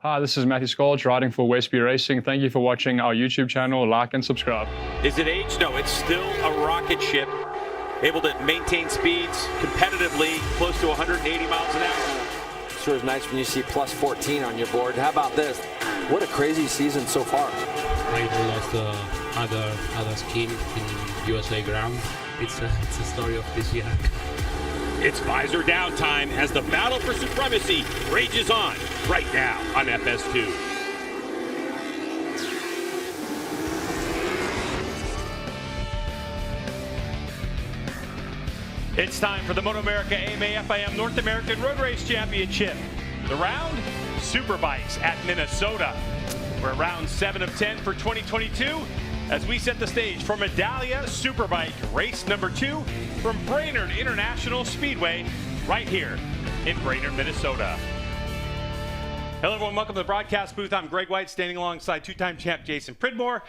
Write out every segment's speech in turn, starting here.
Hi, this is Matthew Skolch riding for Westby Racing. Thank you for watching our YouTube channel. Like and subscribe. Is it age? No, it's still a rocket ship, able to maintain speeds competitively close to 180 miles an hour. Sure is nice when you see plus 14 on your board. How about this? What a crazy season so far. I lost other skin in USA ground. It's a story of this year. It's visor down time as the battle for supremacy rages on right now on FS2. It's time for the MotoAmerica AMA FIM North American Road Race Championship. The round, Superbikes at Minnesota. We're at round 7 of 10 for 2022 as we set the stage for Medallia Superbike race number 2 from Brainerd International Speedway right here in Brainerd, Minnesota. Hello everyone, welcome to the broadcast booth. I'm Greg White, standing alongside two-time champ Jason Pridmore.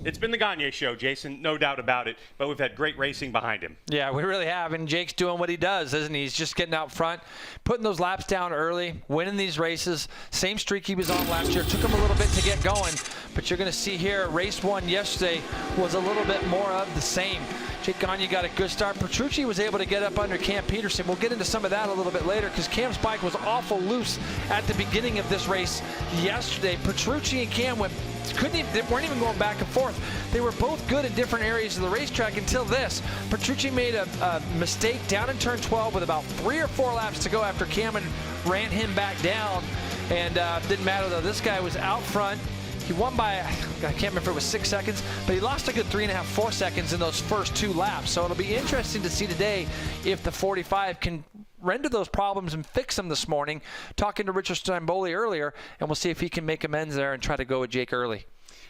It's been the Gagne show, Jason, no doubt about it, but we've had great racing behind him. Yeah, we really have, and Jake's doing what he does, isn't he? He's just getting out front, putting those laps down early, winning these races. Same streak he was on last year. Took him a little bit to get going, but you're going to see here, race 1 yesterday was a little bit more of the same. Jake Gagne got a good start. Petrucci was able to get up under Cam Peterson. We'll get into some of that a little bit later because Cam's bike was awful loose at the beginning of this race yesterday. Petrucci and Cam weren't even going back and forth. They were both good in different areas of the racetrack until this. Petrucci made a mistake down in turn 12 with about 3 or 4 laps to go after Cameron ran him back down. And didn't matter though, this guy was out front. He won by, I can't remember if it was 6 seconds, but he lost a good 3.5, 4 seconds in those first 2 laps. So it'll be interesting to see today if the 45 can render those problems and fix them this morning. Talking to Richard Steinboli earlier, and we'll see if he can make amends there and try to go with Jake early.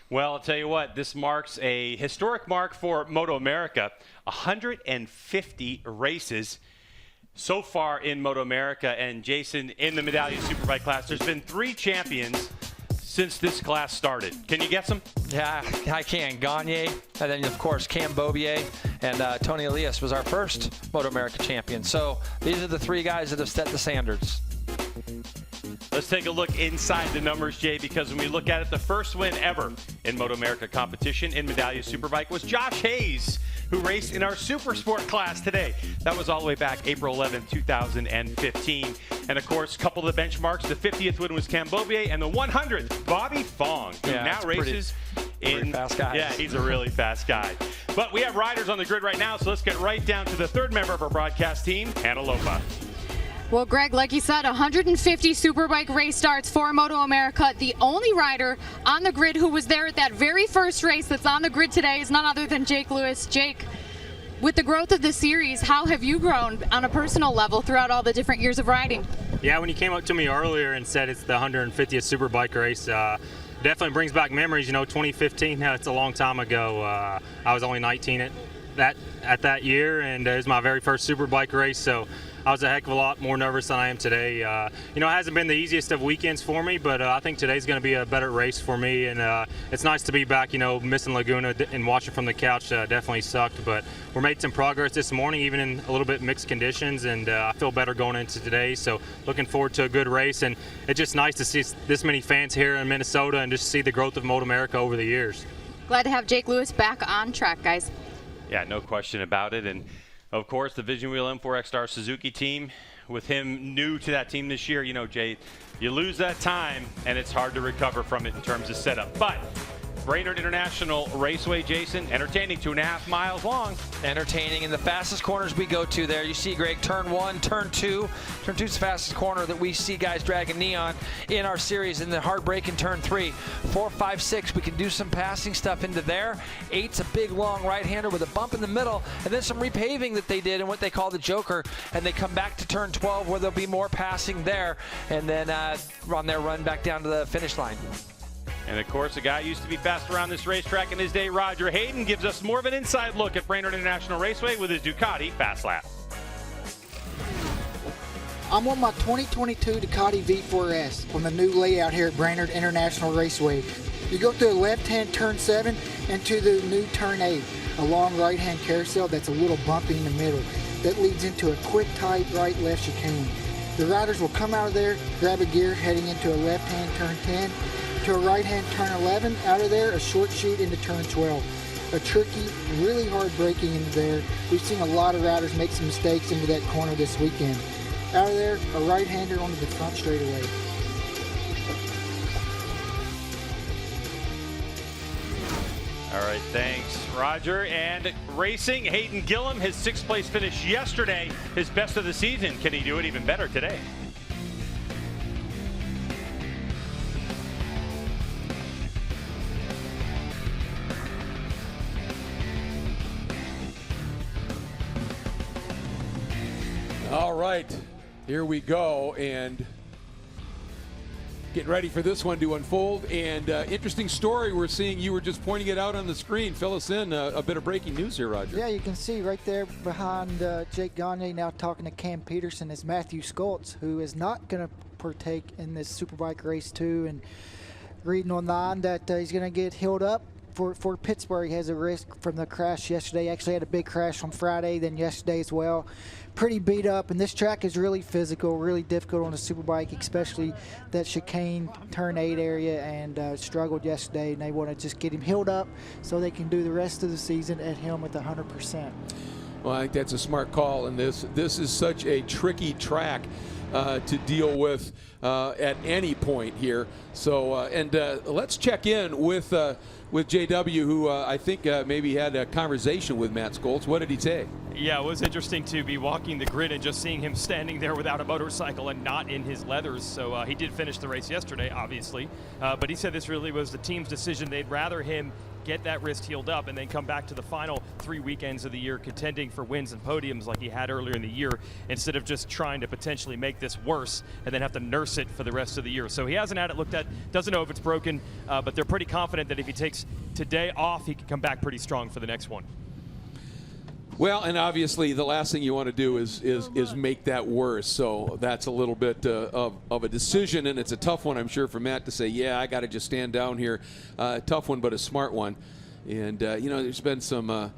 Well, I'll tell you what, this marks a historic mark for MotoAmerica. 150 races so far in MotoAmerica. And Jason, in the Medallia Superbike class, there's been 3 champions since this class started. Can you guess them? Yeah, I can. Gagne, and then, of course, Cam Beaubier, and Tony Elias was our first MotoAmerica champion. So these are the 3 guys that have set the standards. Let's take a look inside the numbers, Jay, because when we look at it, the first win ever in MotoAmerica competition in Medallia Superbike was Josh Hayes, who raced in our Supersport class today. That was all the way back April 11, 2015. And of course, a couple of the benchmarks. The 50th win was Cam Beaubier, and the 100th, Bobby Fong, who now races pretty fast guy. Yeah, he's a really fast guy. But we have riders on the grid right now, so let's get right down to the 3rd member of our broadcast team, Hannah Lopa. Well, Greg, like you said, 150 Superbike race starts for MotoAmerica. The only rider on the grid who was there at that very first race that's on the grid today is none other than Jake Lewis. Jake, with the growth of the series, how have you grown on a personal level throughout all the different years of riding? Yeah, when you came up to me earlier and said it's the 150th Superbike race, definitely brings back memories. You know, 2015, it's a long time ago. I was only 19 at that year, and it was my very first Superbike race, so I was a heck of a lot more nervous than I am today. You know, it hasn't been the easiest of weekends for me, but I think today's going to be a better race for me, and it's nice to be back. You know, missing Laguna and watching from the couch definitely sucked, but we're making some progress this morning, even in a little bit mixed conditions, and I feel better going into today, so looking forward to a good race. And it's just nice to see this many fans here in Minnesota and just see the growth of MotoAmerica over the years. Glad to have Jake Lewis back on track, guys. Yeah, no question about it. And of course, the Vision Wheel M4 X-Star Suzuki team, with him new to that team this year, you know, Jay, you lose that time and it's hard to recover from it in terms of setup. But Brainerd International Raceway, Jason, entertaining, 2.5 miles long. Entertaining in the fastest corners we go to there. You see, Greg, turn 1, turn 2. Turn 2 is the fastest corner that we see guys dragging neon in our series. In the hard break in turn 3. 4, 5, 6, we can do some passing stuff into there. 8's a big, long right-hander with a bump in the middle, and then some repaving that they did in what they call the Joker, and they come back to turn 12 where there'll be more passing there, and then on their run back down to the finish line. And of course, a guy who used to be fast around this racetrack in his day, Roger Hayden, gives us more of an inside look at Brainerd International Raceway with his Ducati Fast Lap. I'm on my 2022 Ducati V4S on the new layout here at Brainerd International Raceway. You go through the left-hand turn 7 and to the new turn 8, a long right-hand carousel that's a little bumpy in the middle that leads into a quick, tight right-left chicane. The riders will come out of there, grab a gear heading into a left-hand turn 10, to a right-hand turn 11, out of there a short chute into turn 12. A tricky, really hard braking into there. We've seen a lot of riders make some mistakes into that corner this weekend. Out of there, a right-hander onto the front straightaway. All right, thanks, Roger. And racing, Hayden Gillum, his 6th place finish yesterday, his best of the season. Can he do it even better today? All right, here we go, and getting ready for this one to unfold. And interesting story we're seeing. You were just pointing it out on the screen. Fill us in. A bit of breaking news here, Roger. Yeah, you can see right there behind Jake Gagne now talking to Cam Peterson is Matthew Skoltz, who is not going to partake in this Superbike race 2, and reading online that he's going to get healed up for Pittsburgh. He has a risk from the crash yesterday. Actually had a big crash on Friday, then yesterday as well. Pretty beat up, and this track is really physical, really difficult on a Superbike, especially that chicane turn 8 area, and struggled yesterday, and they want to just get him healed up so they can do the rest of the season at him with 100%. Well, I think that's a smart call, and this is such a tricky track to deal with at any point here. So, let's check in with JW, who I think maybe had a conversation with Matt Skoltz. What did he say? Yeah, it was interesting to be walking the grid and just seeing him standing there without a motorcycle and not in his leathers. So he did finish the race yesterday, obviously. But he said this really was the team's decision. They'd rather him get that wrist healed up and then come back to the final 3 weekends of the year contending for wins and podiums like he had earlier in the year, instead of just trying to potentially make this worse and then have to nurse it for the rest of the year. So he hasn't had it looked at, doesn't know if it's broken, but they're pretty confident that if he takes today off, he can come back pretty strong for the next one. Well, and obviously the last thing you want to do is make that worse. So that's a little bit of a decision, and it's a tough one, I'm sure, for Matt to say, yeah, I got to just stand down here. Tough one, but a smart one. And, there's been some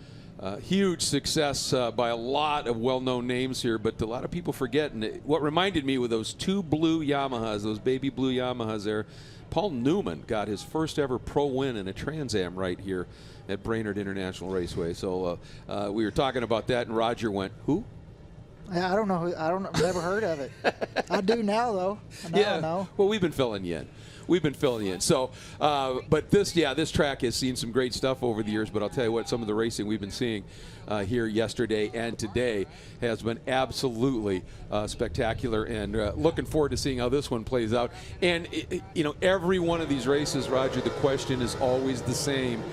huge success by a lot of well-known names here, but a lot of people forget. And what reminded me were those 2 blue Yamahas, those baby blue Yamahas there. Paul Newman got his first ever pro win in a Trans Am right here at Brainerd International Raceway. So we were talking about that, and Roger went, who? I don't know. I've never heard of it. I do now, though. I know. Well, we've been filling you in. So, but this track has seen some great stuff over the years. But I'll tell you what, some of the racing we've been seeing here yesterday and today has been absolutely spectacular. And looking forward to seeing how this one plays out. And every one of these races, Roger, the question is always the same.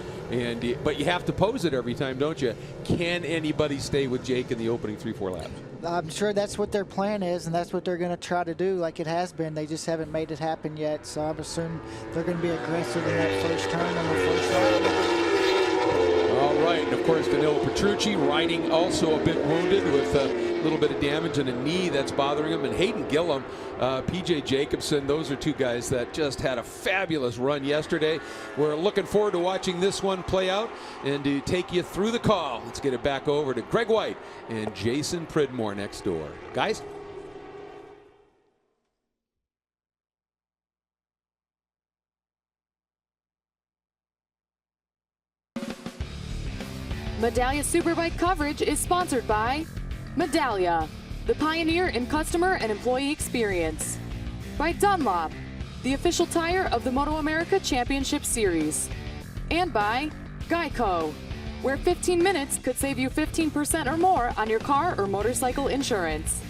But you have to pose it every time, don't you? Can anybody stay with Jake in the opening 3-4 laps? I'm sure that's what their plan is, and that's what they're going to try to do like it has been. They just haven't made it happen yet, so I'm assuming they're going to be aggressive in that first turn on the first lap. All right, and of course Danilo Petrucci riding also a bit wounded with a little bit of damage in a knee that's bothering him. And Hayden Gillum, PJ Jacobson, those are 2 guys that just had a fabulous run yesterday. We're looking forward to watching this one play out and to take you through the call. Let's get it back over to Greg White and Jason Pridmore next door. Guys? Medallia Superbike coverage is sponsored by Medallia, the pioneer in customer and employee experience. By Dunlop, the official tire of the MotoAmerica Championship Series. And by Geico, where 15 minutes could save you 15% or more on your car or motorcycle insurance.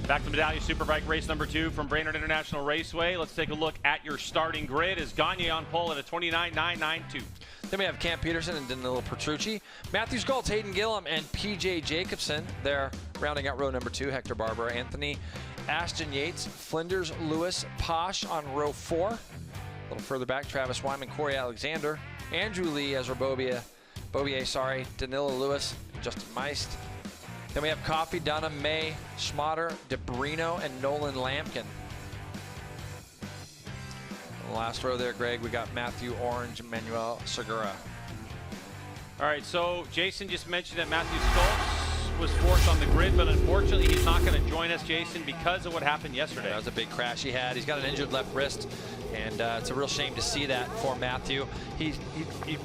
Back to Medallia Superbike race number 2 from Brainerd International Raceway. Let's take a look at your starting grid. Is Gagne on pole at a 29.992. Then we have Cam Peterson and Danilo Petrucci. Matthew Skoltz, Hayden Gillum, and PJ Jacobson. They're rounding out row number 2. Hector Barber, Anthony, Ashton Yates, Flinders, Lewis, Posh on row 4. A little further back, Travis Wyman, Corey Alexander, Andrew Lee, Ezra Bobier, Danilo Lewis, Justin Meist. Then we have Coffey, Dunham, May, Schmatter, DeBrino, and Nolan Lampkin. On the last row there, Greg, we got Matthew Orange, Manuel Segura. All right, so Jason just mentioned that Matthew Skoltz was fourth on the grid, but unfortunately he's not going to join us, Jason, because of what happened yesterday. That was a big crash he had. He's got an injured left wrist, and it's a real shame to see that for Matthew. He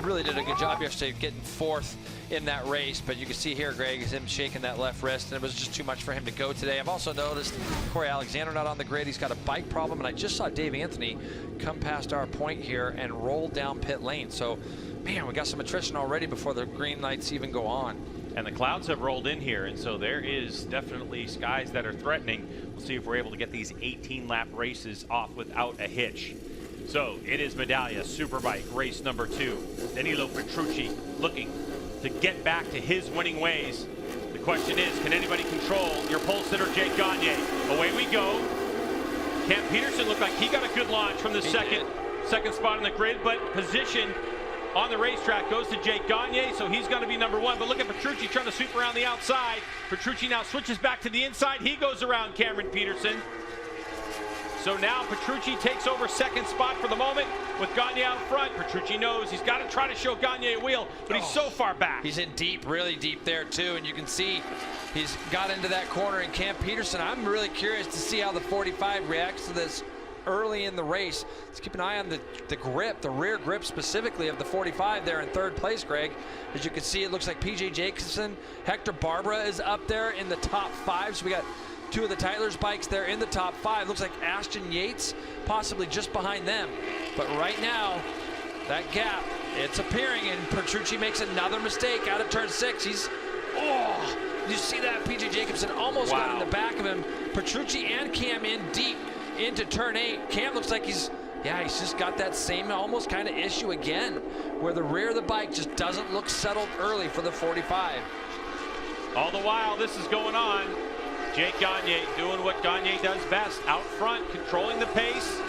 really did a good job yesterday getting fourth in that race, but you can see here, Greg, is him shaking that left wrist, and it was just too much for him to go today. I've also noticed Corey Alexander not on the grid. He's got a bike problem, and I just saw Dave Anthony come past our point here and roll down pit lane. So, man, we got some attrition already before the green lights even go on. And the clouds have rolled in here, and so there is definitely skies that are threatening. We'll see if we're able to get these 18-lap races off without a hitch. So it is Medallia Superbike race number 2. Danilo Petrucci looking to get back to his winning ways. The question is, can anybody control your pole sitter, Jake Gagne? Away we go. Cam Peterson looked like he got a good launch from the second spot in the grid, but position on the racetrack goes to Jake Gagne, so he's going to be number 1. But look at Petrucci trying to sweep around the outside. Petrucci now switches back to the inside. He goes around Cameron Peterson. So now Petrucci takes over second spot for the moment with Gagne out front. Petrucci knows he's got to try to show Gagne a wheel, but he's so far back. He's in deep, really deep there too, and you can see he's got into that corner. And Cam Peterson, I'm really curious to see how the 45 reacts to this early in the race. Let's keep an eye on the grip, the rear grip specifically of the 45 there in third place, Greg. As you can see, it looks like PJ Jacobson, Hector Barbera is up there in the top 5. So we got 2 of the Tyler's bikes there in the top 5. Looks like Ashton Yates possibly just behind them. But right now, that gap, it's appearing, and Petrucci makes another mistake out of turn 6. He's, oh, you see that? PJ Jacobson almost got in the back of him. Petrucci and Cam in deep into turn 8. Cam looks like he's just got that same almost kind of issue again, where the rear of the bike just doesn't look settled early for the 45. All the while this is going on, Jake Gagne doing what Gagne does best, out front, controlling the pace.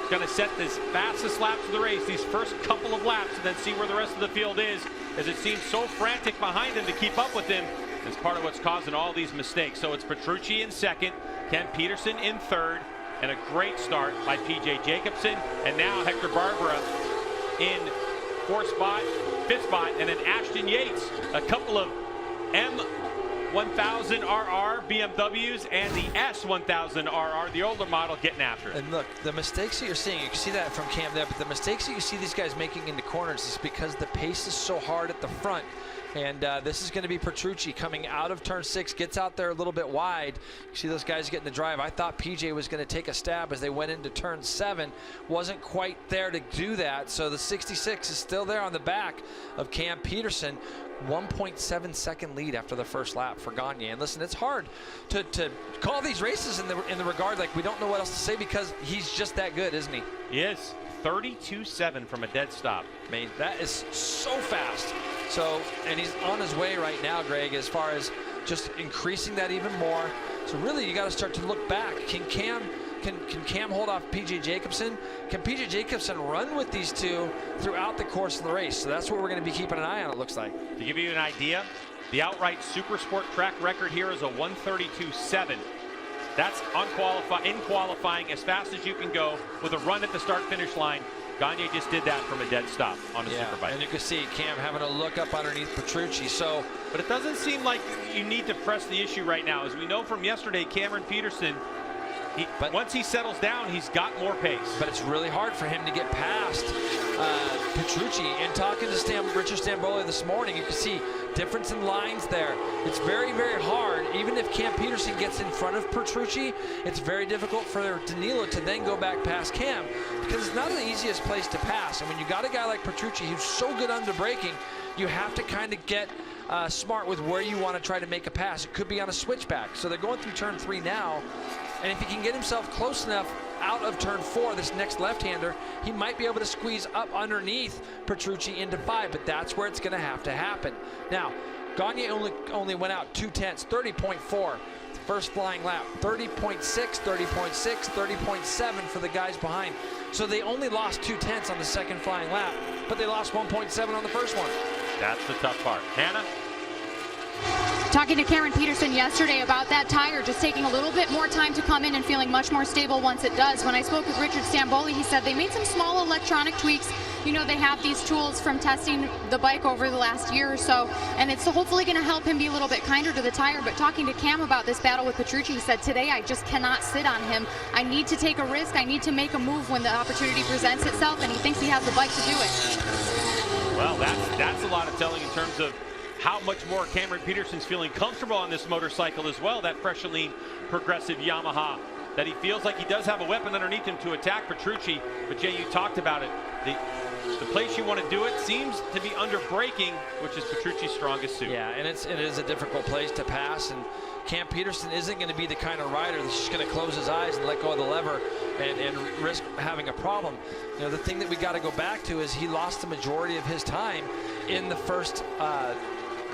He's going to set this fastest laps of the race, these first couple of laps, and then see where the rest of the field is, as it seems so frantic behind him to keep up with him. Is part of what's causing all these mistakes. So it's Petrucci in second, Ken Peterson in third, and a great start by PJ Jacobson. And now Hector Barbera in 4th spot, 5th spot, and then Ashton Yates, a couple of M1000RR BMWs and the S1000RR, the older model, getting after it. And look, the mistakes that you're seeing, you can see that from Cam there, but the mistakes that you see these guys making into corners is because the pace is so hard at the front. And this is going to be Petrucci coming out of turn 6, gets out there a little bit wide. You see those guys getting the drive. I thought PJ was going to take a stab as they went into turn 7. Wasn't quite there to do that. So the 66 is still there on the back of Cam Peterson. 1.7 second lead after the first lap for Gagne. And listen, it's hard to call these races in the regard like we don't know what else to say, because he's just that good, isn't he? He is. 32.7 from a dead stop. I mean, that is so fast. So, and he's on his way right now, Greg, as far as just increasing that even more. So really, you got to start to look back. Can Cam hold off PJ Jacobson? Can PJ Jacobson run with these two throughout the course of the race? So that's what we're going to be keeping an eye on, it looks like. To give you an idea, the outright Super Sport track record here is a 132.7. That's in qualifying as fast as you can go with a run at the start-finish line. Gagne just did that from a dead stop on a Superbike. And you can see Cam having a look up underneath Petrucci. So, but it doesn't seem like you need to press the issue right now. As we know from yesterday, Cameron Peterson, once he settles down, he's got more pace. But it's really hard for him to get past Petrucci. And talking to Richard Stamboli this morning, you can see difference in lines there. It's very, very hard. Even if Cam Peterson gets in front of Petrucci, it's very difficult for Danilo to then go back past Cam, because it's not the easiest place to pass. And when you got a guy like Petrucci who's so good under braking, you have to kind of get smart with where you want to try to make a pass. It could be on a switchback. So they're going through turn 3 now. And if he can get himself close enough out of turn 4, this next left-hander, he might be able to squeeze up underneath Petrucci into 5, but that's where it's going to happen. Now, Gagne only went out 2/10, 30.4 first flying lap, 30.6, 30.6, 30.7 for the guys behind. So they only lost 2/10 on the second flying lap, but they lost 1.7 on the first one. That's the tough part. Hannah? talking to Cameron Peterson yesterday about that tire just taking a little bit more time to come in and feeling much more stable once it does. When I spoke with Richard Stamboli, he said they made some small electronic tweaks. You know, they have these tools from testing the bike over the last year or so, and it's hopefully going to help him be a little bit kinder to the tire. But talking to Cam about this battle with Petrucci, he said, today I just cannot sit on him. I need to take a risk. I need to make a move when the opportunity presents itself, and he thinks he has the bike to do it. Well, that's a lot of telling in terms of how much more Cameron Peterson's feeling comfortable on this motorcycle as well, that fresh and lean progressive Yamaha, that he feels like he does have a weapon underneath him to attack Petrucci. But Jay, you talked about it. The place you want to do it seems to be under braking, which is Petrucci's strongest suit. Yeah, and it is a difficult place to pass, and Cam Peterson isn't going to be the kind of rider that's just going to close his eyes and let go of the lever and risk having a problem. You know, the thing that we got to go back to is he lost the majority of his time in the first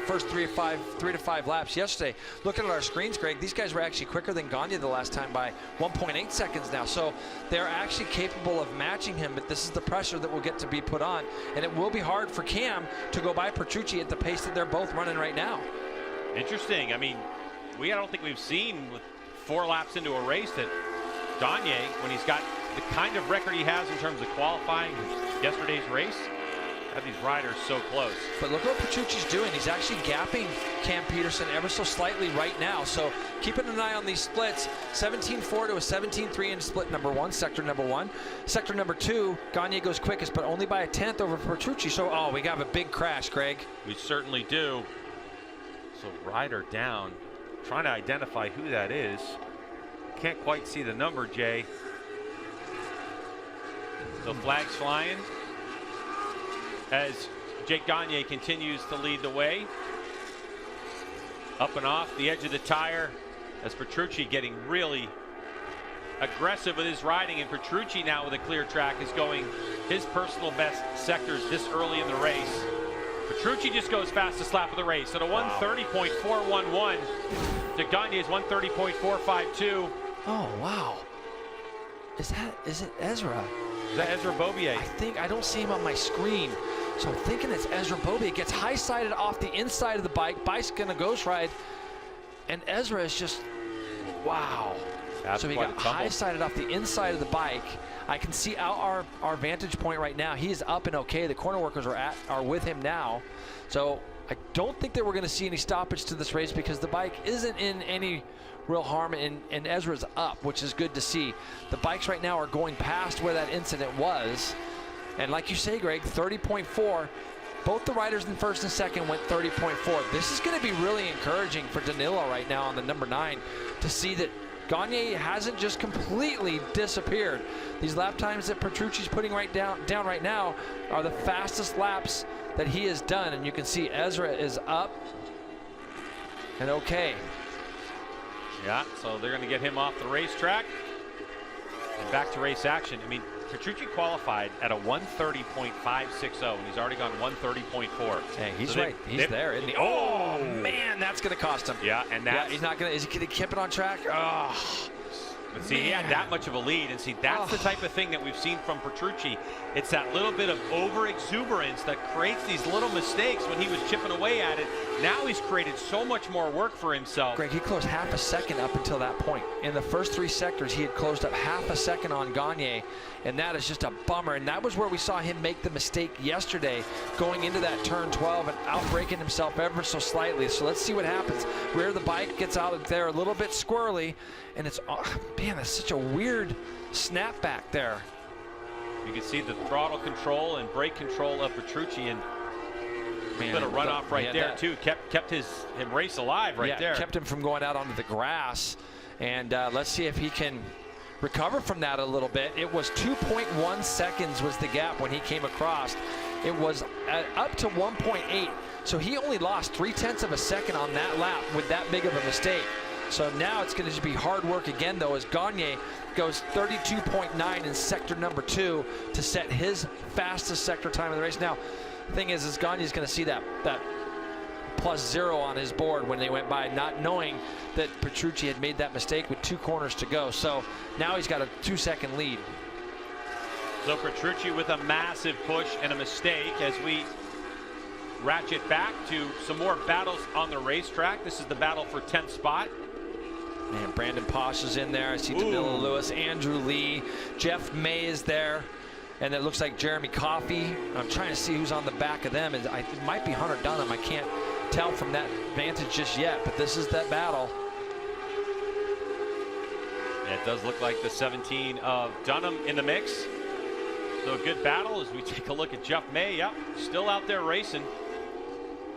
3 to 5 laps yesterday. Looking at our screens, Greg, these guys were actually quicker than Gagne the last time by 1.8 seconds now. So they're actually capable of matching him, but this is the pressure that will get to be put on. And it will be hard for Cam to go by Petrucci at the pace that they're both running right now. Interesting. I mean, I don't think we've seen with 4 laps into a race that Gagne, when he's got the kind of record he has in terms of qualifying yesterday's race, have these riders so close. But look what Petrucci's doing. He's actually gapping Cam Peterson ever so slightly right now. So keeping an eye on these splits. 17.4 to a 17.3 in split number 1, sector number 1. Sector number 2, Gagne goes quickest, but only by a 1/10 over Petrucci. So, we got a big crash, Greg. We certainly do. So rider down, trying to identify who that is. Can't quite see the number, Jay. So flags flying as Jake Gagne continues to lead the way. Up and off the edge of the tire as Petrucci getting really aggressive with his riding, and Petrucci now with a clear track is going his personal best sectors this early in the race. Petrucci just goes fastest lap of the race at a 1:30.411 to Gagne's 1:30.452. Oh, wow. Is it Ezra? Is that Ezra Bobier? I don't see him on my screen. So I'm thinking it's Ezra Bobier. Gets high-sided off the inside of the bike. Bike's gonna ghost ride. And Ezra is just, wow. That's so he got high-sided off the inside of the bike. I can see out our vantage point right now. He is up and okay. The corner workers are with him now. So I don't think that we're gonna see any stoppage to this race because the bike isn't in any real harm, and Ezra's up, which is good to see. The bikes right now are going past where that incident was. And like you say, Greg, 30.4. Both the riders in first and second went 30.4. This is going to be really encouraging for Danilo right now on the number 9 to see that Gagne hasn't just completely disappeared. These lap times that Petrucci's putting down right now are the fastest laps that he has done. And you can see Ezra is up and okay. Yeah, so they're going to get him off the racetrack and back to race action. I mean, Petrucci qualified at a 1:30.560, and he's already gone 1:30.4. Hey, he's so right. He's there, isn't he? Oh, man, that's going to cost him. Yeah, and that's... Yeah, he's not going to... Is he going to keep it on track? Oh, but see, he had that much of a lead, and see, that's the type of thing that we've seen from Petrucci. It's that little bit of over-exuberance that creates these little mistakes when he was chipping away at it. Now he's created so much more work for himself. Greg, he closed half a second up until that point. In the first 3 sectors, he had closed up half a second on Gagne, and that is just a bummer. And that was where we saw him make the mistake yesterday, going into that turn 12 and out-braking himself ever so slightly. So let's see what happens. Rear of the bike gets out of there a little bit squirrely, and it's, man, that's such a weird snapback there. You can see the throttle control and brake control of Petrucci, and a bit of runoff right there too. Kept him race alive right there. Kept him from going out onto the grass. And let's see if he can recover from that a little bit. It was 2.1 seconds was the gap when he came across. It was up to 1.8. So he only lost 0.3 of a second on that lap with that big of a mistake. So now it's going to be hard work again, though, as Gagne goes 32.9 in sector number 2 to set his fastest sector time of the race. Now, the thing is Gagne's going to see that +0 on his board when they went by, not knowing that Petrucci had made that mistake with 2 corners to go. So now he's got a 2-second lead. So Petrucci with a massive push and a mistake as we ratchet back to some more battles on the racetrack. This is the battle for 10th spot. Man, Brandon Posh is in there. I see Danilo Lewis, Andrew Lee, Jeff May is there. And it looks like Jeremy Coffey. I'm trying to see who's on the back of them. It might be Hunter Dunham. I can't tell from that vantage just yet, but this is that battle. And it does look like the 17 of Dunham in the mix. So a good battle as we take a look at Jeff May. Yep, still out there racing.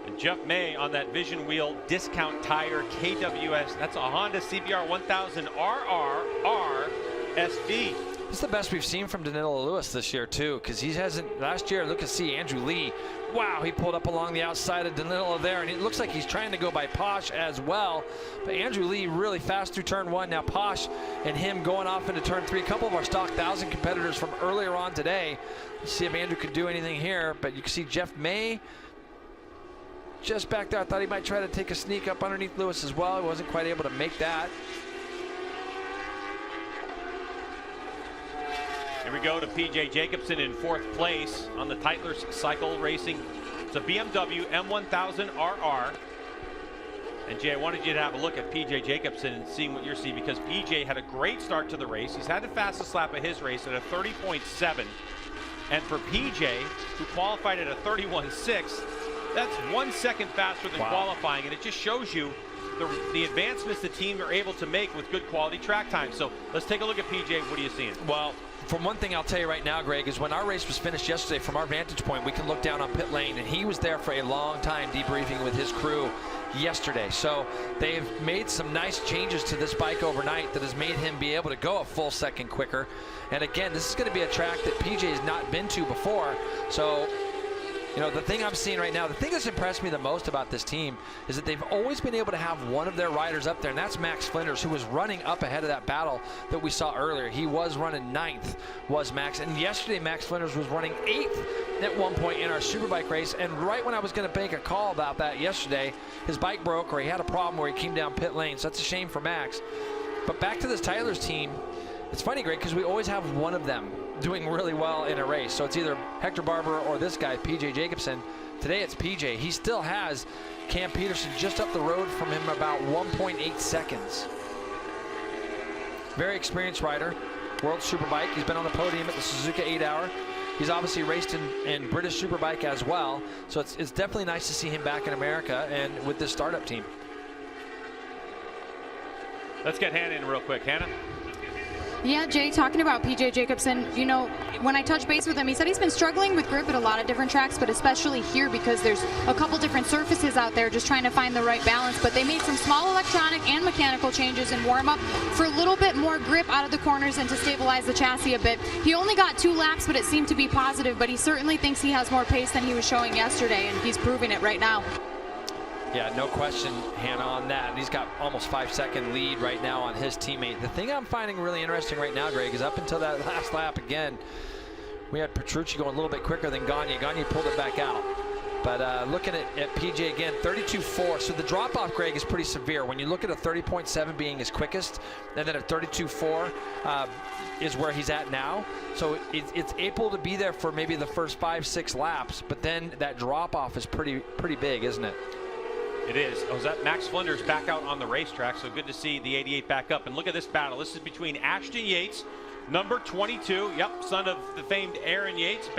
And Jeff May on that Vision Wheel Discount Tire KWS. That's a Honda CBR 1000 RR SV. This is the best we've seen from Danilo Lewis this year too, because he hasn't. Last year, look at Andrew Lee. Wow, he pulled up along the outside of Danilo there, and it looks like he's trying to go by Posh as well. But Andrew Lee really fast through turn 1. Now Posh and him going off into turn 3. A couple of our stock 1000 competitors from earlier on today. Let's see if Andrew could do anything here. But you can see Jeff May just back there. I thought he might try to take a sneak up underneath Lewis as well. He wasn't quite able to make that. Here we go to PJ Jacobson in 4th place on the Tytler's Cycle Racing. It's a BMW M1000 RR. And Jay, I wanted you to have a look at PJ Jacobson and seeing what you're seeing, because PJ had a great start to the race. He's had the fastest lap of his race at a 30.7. And for PJ, who qualified at a 31.6, that's 1 second faster than qualifying. And it just shows you the advancements the team are able to make with good quality track time. So let's take a look at PJ. What are you seeing? Well, from one thing I'll tell you right now, Greg, is when our race was finished yesterday, from our vantage point, we can look down on pit lane, and he was there for a long time debriefing with his crew yesterday. So they've made some nice changes to this bike overnight that has made him be able to go a full second quicker. And again, this is going to be a track that PJ has not been to before. So, you know, the thing I'm seeing right now, the thing that's impressed me the most about this team is that they've always been able to have one of their riders up there, and that's Max Flinders, who was running up ahead of that battle that we saw earlier. He was running 9th, was Max, and yesterday Max Flinders was running 8th at one point in our Superbike race, and right when I was going to make a call about that yesterday, his bike broke, or he had a problem where he came down pit lane, so that's a shame for Max. But back to this Tyler's team, it's funny, Greg, because we always have one of them doing really well in a race. So it's either Hector Barber or this guy, PJ Jacobson. Today it's PJ. He still has Cam Peterson just up the road from him about 1.8 seconds. Very experienced rider, World Superbike. He's been on the podium at the Suzuka 8-hour. He's obviously raced in British Superbike as well. So it's definitely nice to see him back in America and with this startup team. Let's get Hannah in real quick. Hannah? Yeah, Jay, talking about PJ Jacobson, you know, when I touched base with him, he said he's been struggling with grip at a lot of different tracks, but especially here because there's a couple different surfaces out there just trying to find the right balance. But they made some small electronic and mechanical changes in warm-up for a little bit more grip out of the corners and to stabilize the chassis a bit. He only got 2 laps, but it seemed to be positive, but he certainly thinks he has more pace than he was showing yesterday, and he's proving it right now. Yeah, no question, Hannah, on that. He's got almost 5-second lead right now on his teammate. The thing I'm finding really interesting right now, Greg, is up until that last lap again, we had Petrucci going a little bit quicker than Gagne. Gagne pulled it back out. But looking at PJ again, 32.4. So the drop-off, Greg, is pretty severe. When you look at a 30.7 being his quickest, and then a 32.4 is where he's at now. So it's able to be there for maybe the first 5-6 laps, but then that drop-off is pretty big, isn't it? It is. Oh, is that Max Flinders back out on the racetrack? So good to see the 88 back up. And look at this battle. This is between Ashton Yates, number 22. Yep, son of the famed Aaron Yates.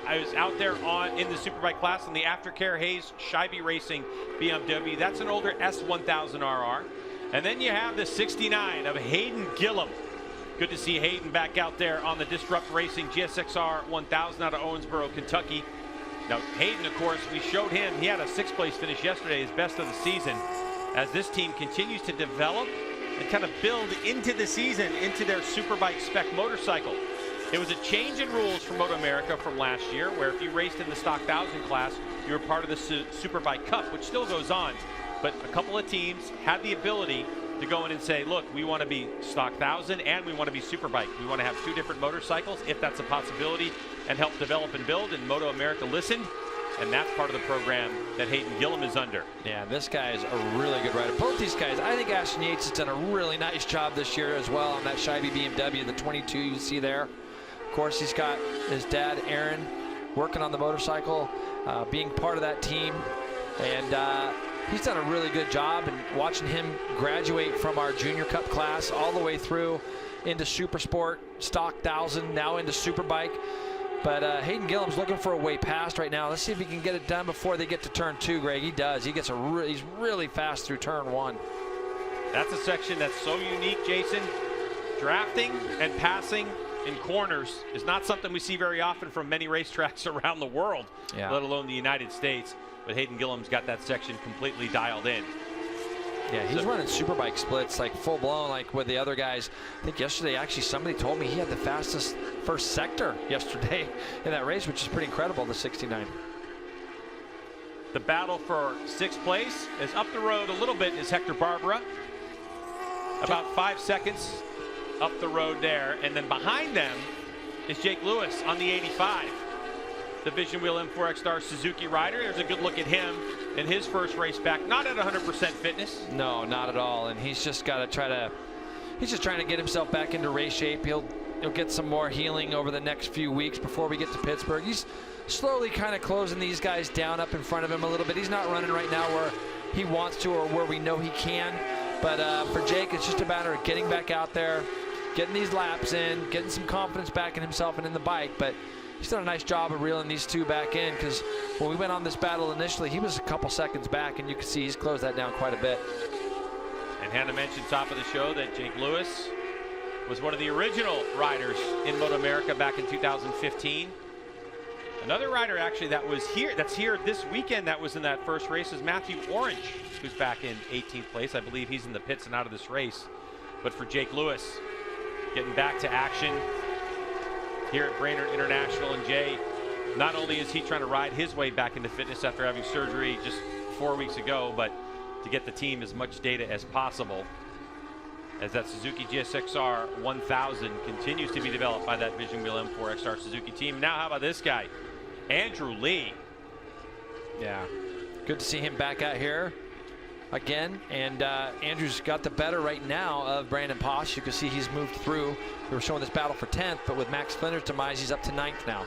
I was out there in the Superbike class in the Aftercare Hayes Scheibe Racing BMW. That's an older S1000RR. And then you have the 69 of Hayden Gillum. Good to see Hayden back out there on the Disrupt Racing GSXR 1000 out of Owensboro, Kentucky. Now, Hayden, of course, we showed him. He had a 6th place finish yesterday, his best of the season, as this team continues to develop and kind of build into the season, into their Superbike spec motorcycle. It was a change in rules for MotoAmerica from last year, where if you raced in the stock 1000 class, you were part of the Superbike Cup, which still goes on. But a couple of teams had the ability to go in and say, look, we want to be stock 1000 and we want to be Superbike. We want to have 2 different motorcycles, if that's a possibility, and help develop and build. And MotoAmerica listened, and that's part of the program that Hayden Gillum is under. Yeah, this guy is a really good rider. Both these guys, I think Ashton Yates has done a really nice job this year as well on that Scheibe BMW, the 22 you see there. Of course, he's got his dad, Aaron, working on the motorcycle being part of that team. And he's done a really good job, and watching him graduate from our Junior Cup class all the way through into Super Sport, Stock 1000, now into Superbike. But Hayden Gillum's looking for a way past right now. Let's see if he can get it done before they get to turn 2, Greg. He does. He's really fast through turn 1. That's a section that's so unique, Jason. Drafting and passing in corners is not something we see very often from many racetracks around the world, let alone the United States. But Hayden Gillum's got that section completely dialed in. Yeah, he's running Superbike splits like full blown, like with the other guys. I think yesterday, actually, somebody told me he had the fastest first sector yesterday in that race, which is pretty incredible, the 69. The battle for 6th place is up the road a little bit is Hector Barbera. About 5 seconds up the road there. And then behind them is Jake Lewis on the 85. The Vision Wheel M4X Star Suzuki rider. There's a good look at him in his first race back. Not at 100% fitness. No, not at all. And he's just got to he's just trying to get himself back into race shape. He'll get some more healing over the next few weeks before we get to Pittsburgh. He's slowly kind of closing these guys down up in front of him a little bit. He's not running right now where he wants to or where we know he can. But for Jake, it's just a matter of getting back out there, getting these laps in, getting some confidence back in himself and in the bike. But he's done a nice job of reeling these two back in, because when we went on this battle initially, he was a couple seconds back, and you can see he's closed that down quite a bit. And Hannah mentioned top of the show that Jake Lewis was one of the original riders in MotoAmerica back in 2015. Another rider actually that's here this weekend that was in that first race is Matthew Orange, who's back in 18th place. I believe he's in the pits and out of this race. But for Jake Lewis, getting back to action here at Brainerd International. And Jay, not only is he trying to ride his way back into fitness after having surgery just 4 weeks ago, but to get the team as much data as possible, as that Suzuki GSXR 1000 continues to be developed by that Vision Wheel M4 XR Suzuki team. Now how about this guy, Andrew Lee? Yeah, good to see him back out here again. And Andrew's got the better right now of Brandon Posh. You can see he's moved through. We were showing this battle for 10th, but with Max Flinder's demise, he's up to 9th now.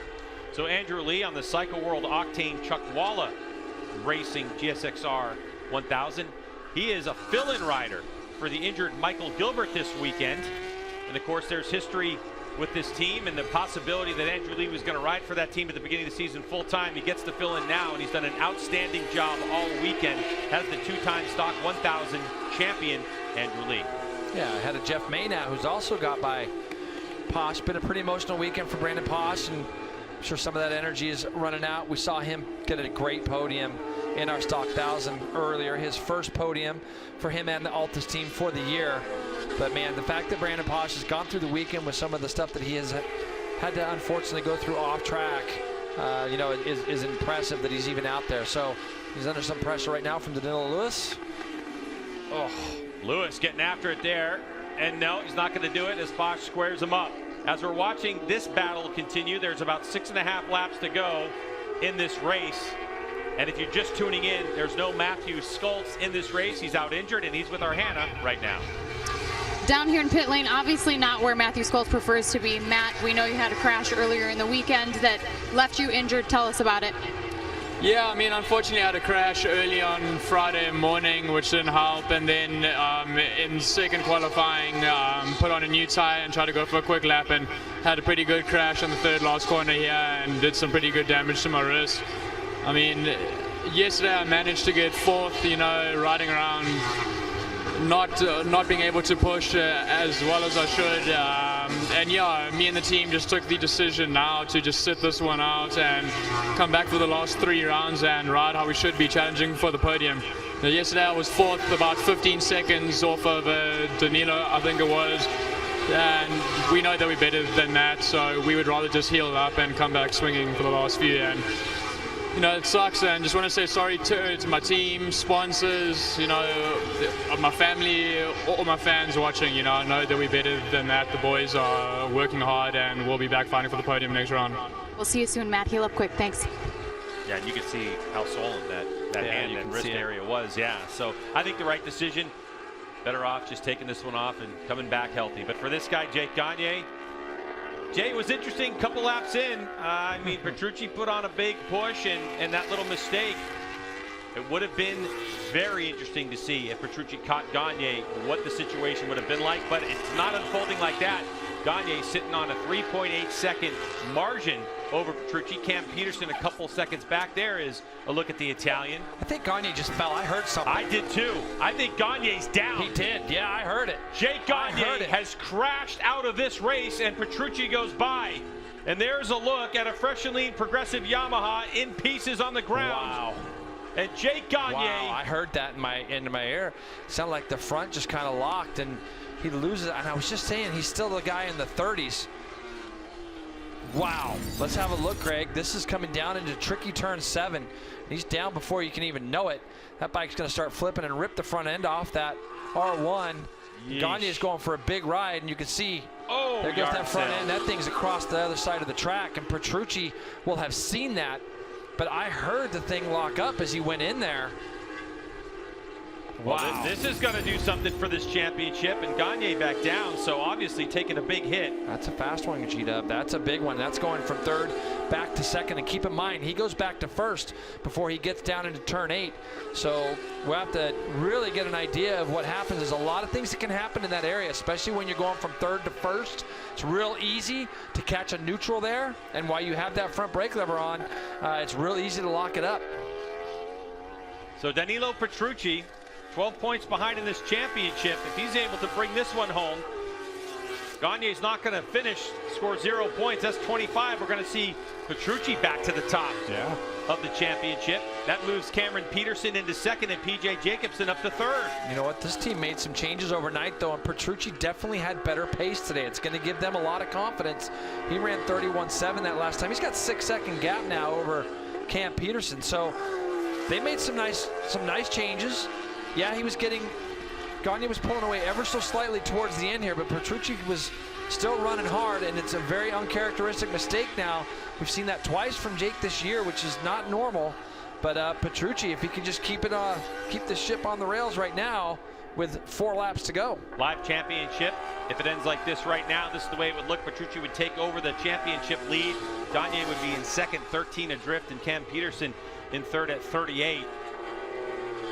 So Andrew Lee on the Cycle World Octane Chuck Walla Racing GSXR 1000. He is a fill-in rider for the injured Michael Gilbert this weekend. And of course, there's history with this team and the possibility that Andrew Lee was going to ride for that team at the beginning of the season full time. He gets to fill in now, and he's done an outstanding job all weekend. Has the 2-time Stock 1000 champion, Andrew Lee. Yeah, I had a Jeff May now, who's also got by Posh. Been a pretty emotional weekend for Brandon Posh, and I'm sure some of that energy is running out. We saw him get a great podium in our Stock 1000 earlier, his first podium for him and the Altus team for the year. But man, the fact that Brandon Posh has gone through the weekend with some of the stuff that he has had to unfortunately go through off track, you know, is impressive that he's even out there. So he's under some pressure right now from Danilo Lewis. Oh, Lewis getting after it there, and no, he's not going to do it as Posh squares him up. As we're watching this battle continue, there's about 6.5 laps to go in this race. And if you're just tuning in, there's no Matthew Skoltz in this race. He's out injured, and he's with our Hannah right now. Down here in pit lane, obviously not where Matthew Skoltz prefers to be. Matt, we know you had a crash earlier in the weekend that left you injured. Tell us about it. Yeah, I mean, unfortunately I had a crash early on Friday morning, which didn't help, and then in second qualifying, put on a new tire and tried to go for a quick lap, and had a pretty good crash on the third last corner here and did some pretty good damage to my wrist. I mean, yesterday I managed to get fourth, you know, riding around, not being able to push as well as I should. And yeah, me and the team just took the decision now to just sit this one out and come back for the last 3 rounds and ride how we should be, challenging for the podium. Now, yesterday I was fourth, about 15 seconds off of Danilo, I think it was. And we know that we're better than that, so we would rather just heal up and come back swinging for the last few. And you know, it sucks, and just want to say sorry to my team, sponsors, you know, my family, all my fans watching. You know, I know that we're better than that. The boys are working hard, and we'll be back fighting for the podium next round. We'll see you soon, Matt. Heal up quick. Thanks. Yeah, and you can see how swollen that hand and wrist area was. Yeah, so I think the right decision. Better off just taking this one off and coming back healthy. But for this guy, Jake Gagne, Jay, it was interesting. Couple laps in. I mean, Petrucci put on a big push, and that little mistake. It would have been very interesting to see if Petrucci caught Gagne, what the situation would have been like, but it's not unfolding like that. Gagne sitting on a 3.8 second margin over Petrucci. Cam Peterson a couple seconds back. There is a look at the Italian. I think Gagne just fell. I heard something. I did too. I think Gagne's down. He did. Yeah, I heard it. Jake Gagne has crashed out of this race, and Petrucci goes by. And there's a look at a fresh and lean progressive Yamaha in pieces on the ground. Wow. And Jake Gagne. Wow, I heard that into my ear. It sounded like the front just kind of locked, and he loses it. And I was just saying, he's still the guy in the 30s. Wow. Let's have a look, Greg. This is coming down into tricky turn 7. He's down before you can even know it. That bike's going to start flipping and rip the front end off that R1. Gagne is going for a big ride, and you can see there goes that front end. That thing's across the other side of the track, and Petrucci will have seen that. But I heard the thing lock up as he went in there. Wow. Well, this is going to do something for this championship, and Gagne back down, so obviously taking a big hit. That's a fast one, G-Dub. That's a big one. That's going from 3rd back to 2nd, and keep in mind, he goes back to 1st before he gets down into turn 8. So we'll have to really get an idea of what happens. There's a lot of things that can happen in that area, especially when you're going from 3rd to 1st. It's real easy to catch a neutral there, and while you have that front brake lever on, it's real easy to lock it up. So Danilo Petrucci, 12 points behind in this championship. If he's able to bring this one home, Gagne's not going to finish, score 0 points. That's 25. We're going to see Petrucci back to the top of the championship. That moves Cameron Peterson into 2nd and PJ Jacobson up to 3rd. You know what? This team made some changes overnight, though, and Petrucci definitely had better pace today. It's going to give them a lot of confidence. He ran 31.7 that last time. He's got 6-second gap now over Cam Peterson. So they made some nice changes. Yeah, Gagne was pulling away ever so slightly towards the end here, but Petrucci was still running hard, and it's a very uncharacteristic mistake now. We've seen that twice from Jake this year, which is not normal. But Petrucci, if he can just keep the ship on the rails right now with 4 laps to go. Live championship. If it ends like this right now, this is the way it would look. Petrucci would take over the championship lead. Gagne would be in 2nd, 13 adrift, and Cam Peterson in 3rd at 38.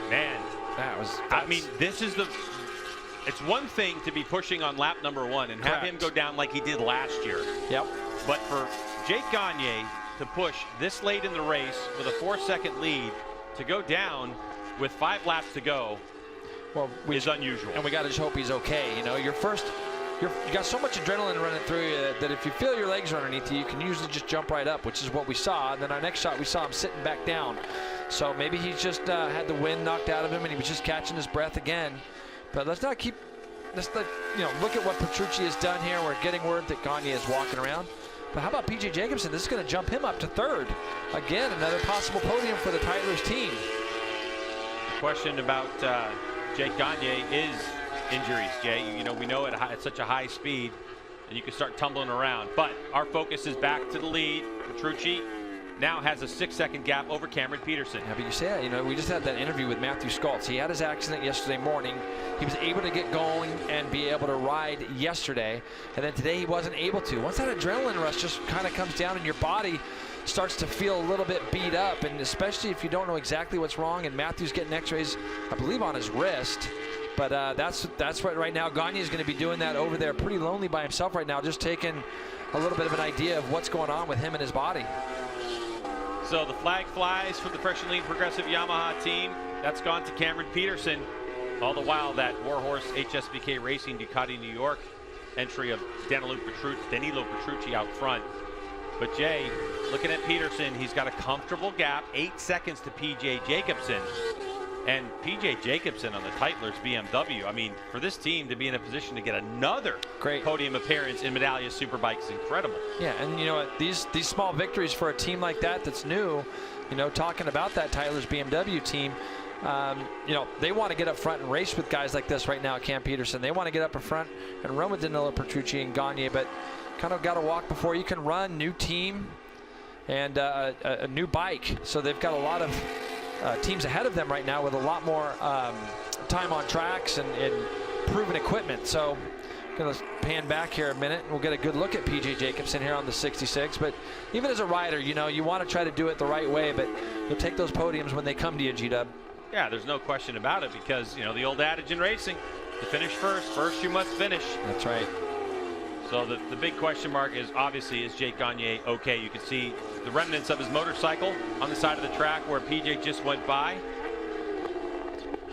Man. I mean, it's one thing to be pushing on lap number 1 and have him go down like he did last year. Yep. But for Jake Gagne to push this late in the race with a 4-second lead, to go down with 5 laps to go, is unusual. And we got to just hope he's okay. You know, you got so much adrenaline running through you that if you feel your legs are underneath you, you can usually just jump right up, which is what we saw. And then our next shot, we saw him sitting back down. So maybe he just had the wind knocked out of him, and he was just catching his breath again. But let's look at what Petrucci has done here. We're getting word that Gagne is walking around. But how about PJ Jacobson? This is going to jump him up to 3rd. Again, another possible podium for the Tytlers team. The question about Jake Gagne is injuries, Jay. You know, we know at such a high speed, and you can start tumbling around. But our focus is back to the lead. Petrucci now has a 6-second gap over Cameron Peterson. Yeah, but you say that, you know, we just had that interview with Matthew Skoltz. He had his accident yesterday morning. He was able to get going and be able to ride yesterday, and then today he wasn't able to. Once that adrenaline rush just kind of comes down and your body starts to feel a little bit beat up, and especially if you don't know exactly what's wrong, and Matthew's getting x-rays, I believe, on his wrist. But that's what right now Gagne is going to be doing that over there pretty lonely by himself right now, just taking a little bit of an idea of what's going on with him and his body. So the flag flies for the fresh and lean progressive Yamaha team. That's gone to Cameron Peterson. All the while that Warhorse HSBK Racing Ducati New York entry of Danilo Petrucci out front. But Jay, looking at Peterson, he's got a comfortable gap, 8 seconds to PJ Jacobson. And PJ Jacobson on the Tytlers BMW, I mean, for this team to be in a position to get another great podium appearance in Medallia Superbike is incredible. Yeah, and you know what, these small victories for a team like that's new, you know, talking about that Tytlers BMW team, you know, they want to get up front and race with guys like this right now, Cam Peterson. They want to get up in front and run with Danilo Petrucci and Gagne, but kind of got to walk before you can run. New team and a new bike, so they've got a lot of teams ahead of them right now with a lot more time on tracks and proven equipment. So Gonna pan back here a minute, and we'll get a good look at PJ Jacobson here on the 66. But even as a rider, you know, you want to try to do it the right way, but you'll take those podiums when they come to you, G-Dub. Yeah, there's no question about it, because, you know, the old adage in racing, to finish first you must finish. That's right. So the big question mark is, obviously, is Jake Gagne okay? You can see the remnants of his motorcycle on the side of the track where PJ just went by.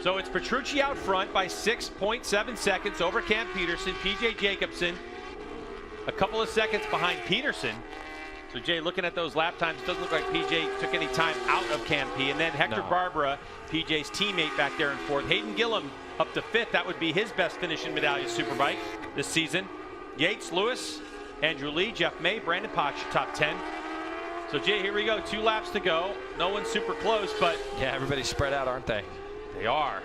So it's Petrucci out front by 6.7 seconds over Cam Peterson. PJ Jacobson a couple of seconds behind Peterson. So Jay, looking at those lap times, it doesn't look like PJ took any time out of Cam P. And then Hector Barbera, PJ's teammate, back there in fourth. Hayden Gillum up to fifth. That would be his best finish in Medallia Superbike this season. Yates, Lewis, Andrew Lee, Jeff May, Brandon Potch, top 10. So Jay, here we go. 2 laps to go. No one's super close, but yeah, everybody's spread out, aren't they? They are.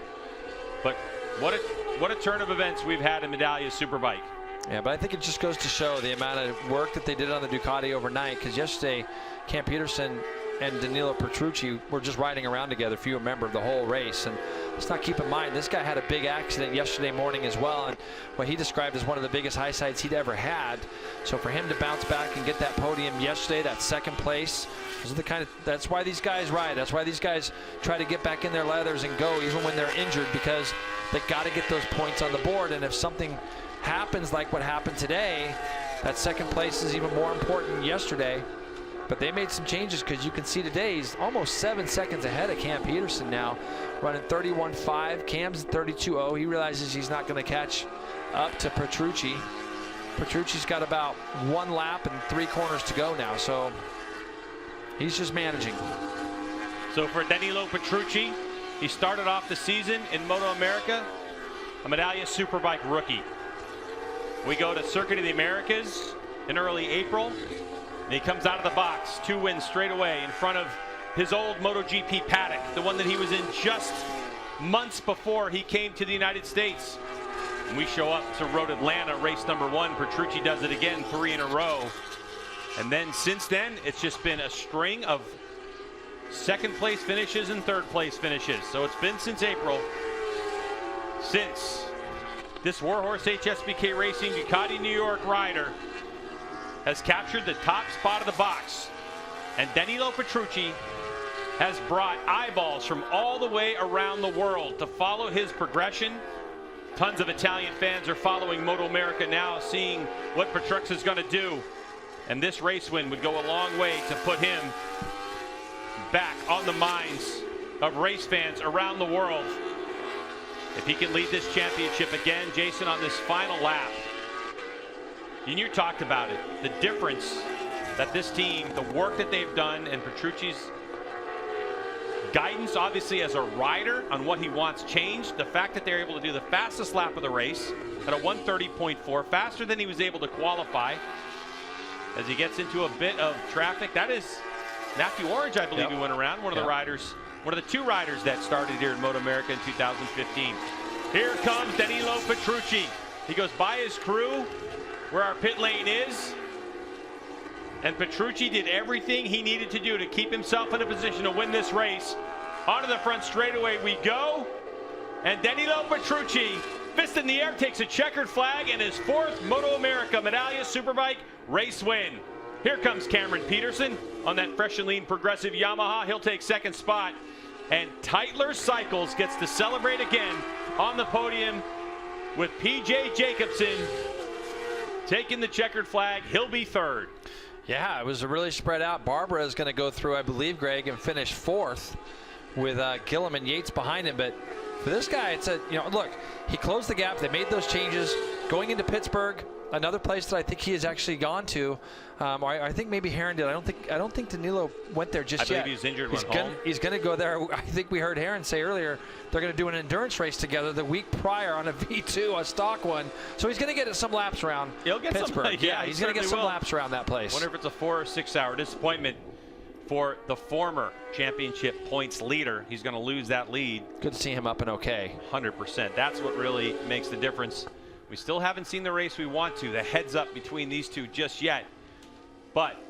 But what a turn of events we've had in Medallia Superbike. Yeah, but I think it just goes to show the amount of work that they did on the Ducati overnight, because yesterday Cam Peterson and Danilo Petrucci were just riding around together, if you remember, the whole race. And let's not keep in mind, this guy had a big accident yesterday morning as well, and what he described as one of the biggest high sides he'd ever had. So for him to bounce back and get that podium yesterday, that second place, that's why these guys ride. That's why these guys try to get back in their leathers and go even when they're injured, because they got to get those points on the board. And if something happens like what happened today, that second place is even more important than yesterday. But they made some changes, because you can see today he's almost 7 seconds ahead of Cam Peterson now, running 31.5. Cam's 32.0. He realizes he's not going to catch up to Petrucci. Petrucci's got about 1 lap and 3 corners to go now, so he's just managing. So for Danilo Petrucci, he started off the season in MotoAmerica, a Medallia Superbike rookie. We go to Circuit of the Americas in early April. And he comes out of the box, 2 wins straight away in front of his old MotoGP paddock, the one that he was in just months before he came to the United States. And we show up to Road Atlanta, race number 1. Petrucci does it again, 3 in a row. And then since then, it's just been a string of second place finishes and third place finishes. So it's been since April, since this Warhorse HSBK Racing Ducati New York rider has captured the top spot of the box. And Danilo Petrucci has brought eyeballs from all the way around the world to follow his progression. Tons of Italian fans are following MotoAmerica now, seeing what Petrucci is going to do. And this race win would go a long way to put him back on the minds of race fans around the world. If he can lead this championship again, Jason, on this final lap. And you talked about it, the difference that this team, the work that they've done, and Petrucci's guidance, obviously, as a rider on what he wants changed. The fact that they're able to do the fastest lap of the race at a 1:30.4, faster than he was able to qualify. As he gets into a bit of traffic, that is Matthew Orange, I believe, who went around, one of the riders, one of the 2 riders that started here in MotoAmerica in 2015. Here comes Danilo Petrucci. He goes by his crew where our pit lane is, and Petrucci did everything he needed to do to keep himself in a position to win this race. Onto the front straightaway we go, and Danilo Petrucci, fist in the air, takes a checkered flag and his 4th MotoAmerica Medallia Superbike race win. Here comes Cameron Peterson on that fresh and lean progressive Yamaha. He'll take 2nd spot, and Tytler Cycles gets to celebrate again on the podium with PJ Jacobson taking the checkered flag. He'll be 3rd. Yeah, it was really spread out. Barbara is going to go through, I believe, Greg, and finish 4th with Gillum and Yates behind him. But for this guy, it's a, you know, look, he closed the gap. They made those changes going into Pittsburgh, another place that I think he has actually gone to. Or I think maybe Heron did. I don't think Danilo went there just yet. I believe he's injured, went home. He's going to go there. I think we heard Heron say earlier they're going to do an endurance race together the week prior on a V2, a stock one. So he's going to get some laps around Pittsburgh. Yeah, he's going to get some laps around that place. Wonder if it's a 4 or 6 hour disappointment for the former championship points leader. He's going to lose that lead. Good to see him up and okay. 100%. That's what really makes the difference. We still haven't seen the race we want to, the heads up between these two just yet. But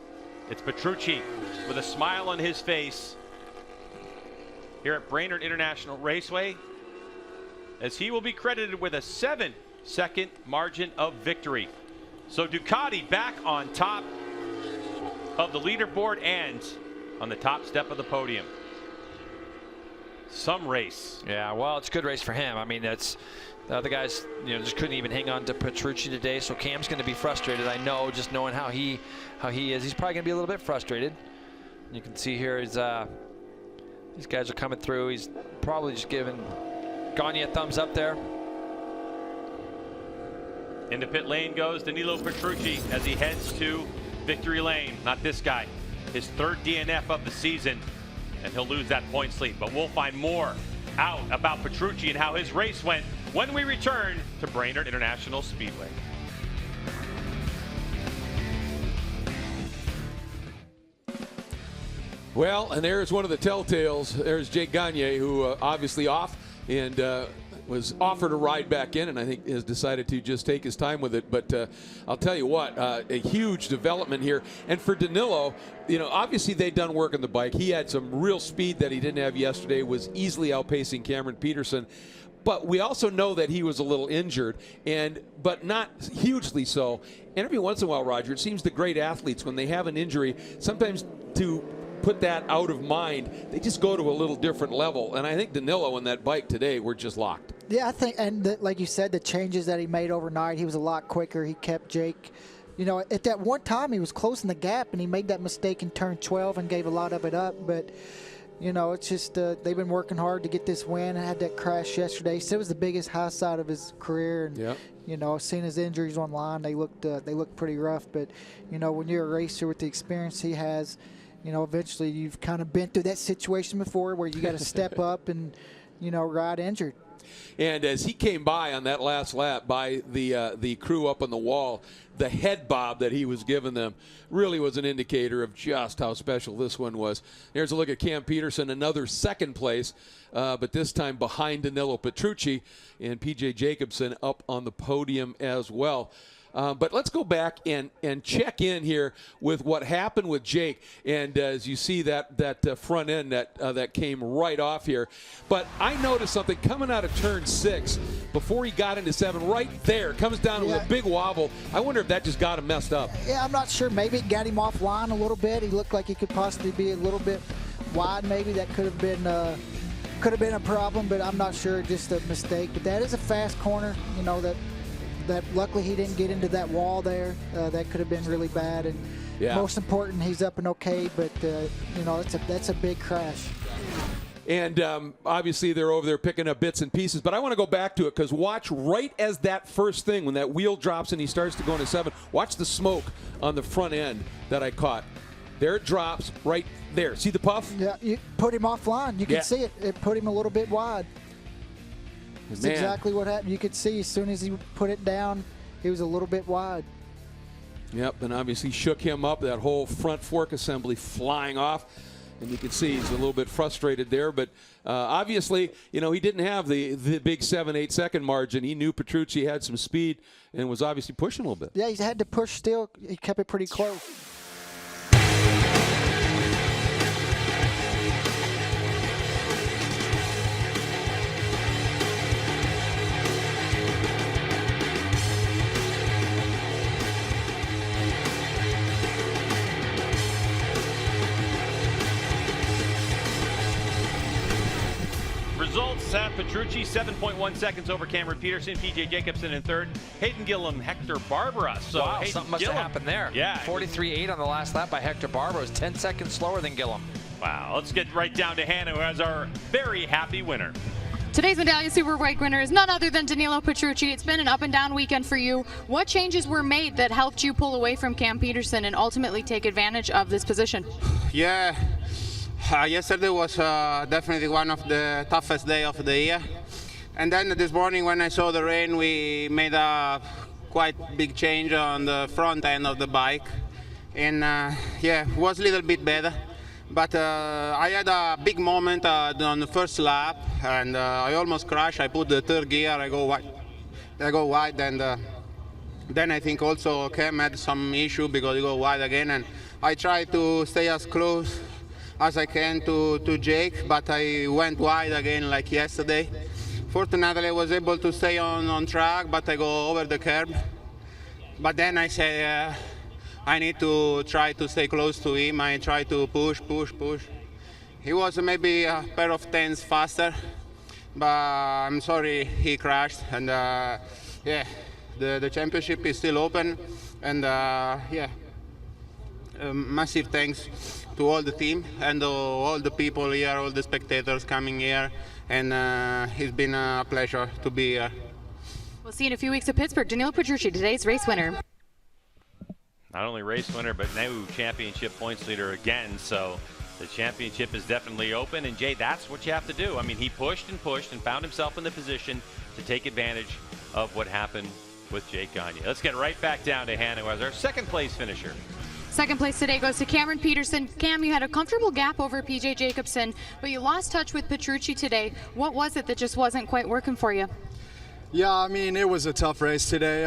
it's Petrucci with a smile on his face here at Brainerd International Raceway, as he will be credited with a 7 second margin of victory. So Ducati back on top of the leaderboard and on the top step of the podium. Some race. Yeah, well, it's a good race for him. I mean, that's the other guys, just couldn't even hang on to Petrucci today. So Cam's going to be frustrated. I know, just knowing how he is. He's probably going to be a little bit frustrated. You can see here these guys are coming through. He's probably just giving Gagne a thumbs up there. Into pit lane goes Danilo Petrucci as he heads to victory lane. Not this guy. His third DNF of the season, and he'll lose that points lead. But we'll find more out about Petrucci and how his race went when we return to Brainerd International Speedway. Well, and there's one of the telltales. There's Jake Gagne, who obviously off and was offered a ride back in, and I think has decided to just take his time with it. But I'll tell you what, a huge development here. And for Danilo, obviously they'd done work on the bike. He had some real speed that he didn't have yesterday, was easily outpacing Cameron Peterson. But we also know that he was a little injured, but not hugely so. And every once in a while, Roger, it seems the great athletes, when they have an injury, sometimes to put that out of mind, they just go to a little different level. And I think Danilo and that bike today were just locked. Yeah, I think, and like you said, the changes that he made overnight, he was a lot quicker. He kept Jake. At that one time, he was closing the gap, and he made that mistake in turn 12 and gave a lot of it up. But it's just they've been working hard to get this win. I had that crash yesterday. So it was the biggest high side of his career. And, yep. Seeing his injuries online, they looked pretty rough. But, when you're a racer with the experience he has, eventually you've kind of been through that situation before where you got to step up and, ride injured. And as he came by on that last lap by the crew up on the wall, the head bob that he was giving them really was an indicator of just how special this one was. Here's a look at Cam Peterson, another second place, but this time behind Danilo Petrucci, and P.J. Jacobson up on the podium as well. But let's go back and check in here with what happened with Jake. And as you see that front end that came right off here. But I noticed something coming out of turn 6 before he got into 7, right there, comes down with a big wobble. I wonder if that just got him messed up. Yeah, I'm not sure. Maybe it got him offline a little bit. He looked like he could possibly be a little bit wide. Maybe that could have been a problem, but I'm not sure. Just a mistake. But that is a fast corner, that luckily he didn't get into that wall there. That could have been really bad. And most important, he's up and okay, but that's a big crash. And obviously they're over there picking up bits and pieces, but I want to go back to it because watch right as that first thing, when that wheel drops and he starts to go into 7, watch the smoke on the front end that I caught. There it drops right there. See the puff? Yeah, you put him offline. You can see it. It put him a little bit wide. That's exactly what happened. You could see as soon as he put it down, he was a little bit wide. Yep, and obviously shook him up. That whole front fork assembly flying off. And you can see he's a little bit frustrated there. But obviously, he didn't have the big 7-8 second margin. He knew Petrucci had some speed and was obviously pushing a little bit. Yeah, he had to push still. He kept it pretty close. Results have Petrucci 7.1 seconds over Cameron Peterson, P.J. Jacobson in third, Hayden Gillum, Hector Barbara. So wow, something must have happened there. Yeah. 43.8 on the last lap by Hector Barbara. It was 10 seconds slower than Gillum. Wow, let's get right down to Hannah, who has our very happy winner. Today's Medallia Superbike winner is none other than Danilo Petrucci. It's been an up and down weekend for you. What changes were made that helped you pull away from Cam Peterson and ultimately take advantage of this position? Yeah. Yesterday was definitely one of the toughest days of the year. And then this morning when I saw the rain, we made a quite big change on the front end of the bike. And it was a little bit better. But I had a big moment on the first lap, and I almost crashed. I put the third gear, I go wide, and then I think also Cam had some issue because he go wide again. And I tried to stay as close as I can to Jake, but I went wide again like yesterday Fortunately, I was able to stay on track, but I go over the curb. But then I said, I need to try to stay close to him. I try to push. He was maybe a pair of tenths faster, but I'm sorry he crashed. And yeah, the championship is still open. And yeah, massive thanks to all the team and all the people here, all the spectators coming here. And it's been a pleasure to be here. We'll see you in a few weeks at Pittsburgh. Danilo Petrucci, today's race winner. Not only race winner, but now championship points leader again. So the championship is definitely open. And Jay, that's what you have to do. I mean, he pushed and found himself in the position to take advantage of what happened with Jake Gagne. Let's get right back down to Hannah, who was our second place finisher. Second place today goes to Cameron Peterson. Cam, you had a comfortable gap over PJ Jacobson, but you lost touch with Petrucci today. What was it that just wasn't quite working for you? Yeah, I mean, it was a tough race today.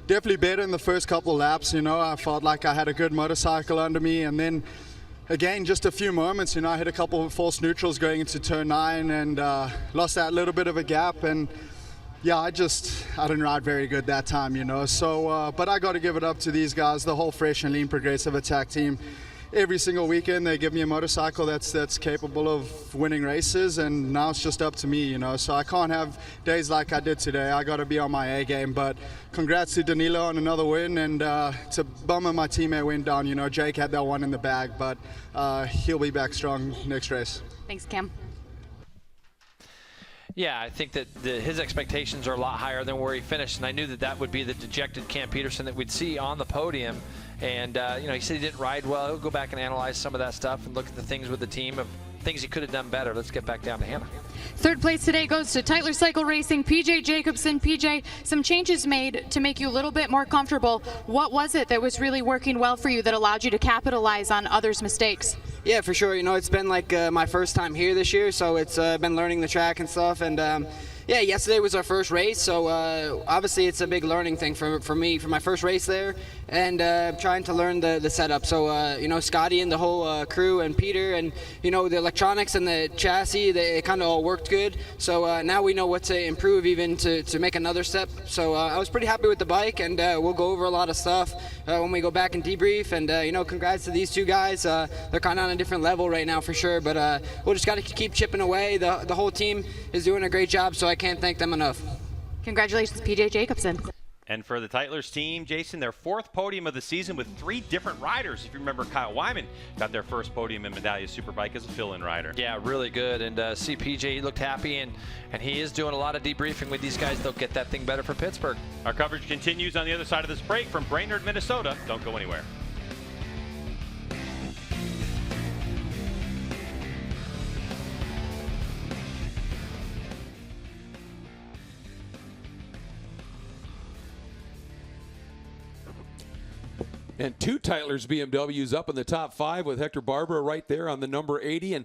Definitely better in the first couple of laps, you know. I felt like I had a good motorcycle under me, and then again, just a few moments, you know, I hit a couple of false neutrals going into turn 9 and lost that little bit of a gap. And yeah, I didn't ride very good that time, you know. So, but I got to give it up to these guys, the whole Fresh and Lean Progressive Attack team. Every single weekend they give me a motorcycle that's capable of winning races, and now it's just up to me, you know. So I can't have days like I did today. I got to be on my A game. But congrats to Danilo on another win, and to bummer my teammate went down. You know, Jake had that one in the bag, but he'll be back strong next race. Thanks, Cam. Yeah, I think that his expectations are a lot higher than where he finished, and I knew that would be the dejected Cam Peterson that we'd see on the podium. And you know, he said he didn't ride well. He'll go back and analyze some of that stuff and look at the things with the team of things he could have done better. Let's get back down to Hannah. Third place today goes to Tytler Cycle Racing, PJ Jacobson. PJ, some changes made to make you a little bit more comfortable. What was it that was really working well for you that allowed you to capitalize on others' mistakes? Yeah, for sure. You know, it's been like my first time here this year, so it's been learning the track and stuff. And yeah, yesterday was our first race, so obviously it's a big learning thing for me, for my first race there, and trying to learn the setup. So, you know, Scotty and the whole crew and Peter and, you know, the electronics and the chassis, it kind of all worked good. So now we know what to improve even to make another step. So I was pretty happy with the bike, and we'll go over a lot of stuff when we go back and debrief. And, you know, congrats to these two guys. They're kind of on a different level right now for sure, but we'll just got to keep chipping away. The whole team is doing a great job, so I can't thank them enough. Congratulations, PJ Jacobson. And for the Tytlers team, Jason, their fourth podium of the season with 3 different riders. If you remember, Kyle Wyman got their first podium in Medallia Superbike as a fill-in rider. Yeah, really good. And see PJ, he looked happy, and he is doing a lot of debriefing with these guys. They'll get that thing better for Pittsburgh. Our coverage continues on the other side of this break from Brainerd, Minnesota. Don't go anywhere. And 2 Tytlers BMWs up in the top 5 with Hector Barbera right there on the number 80. And,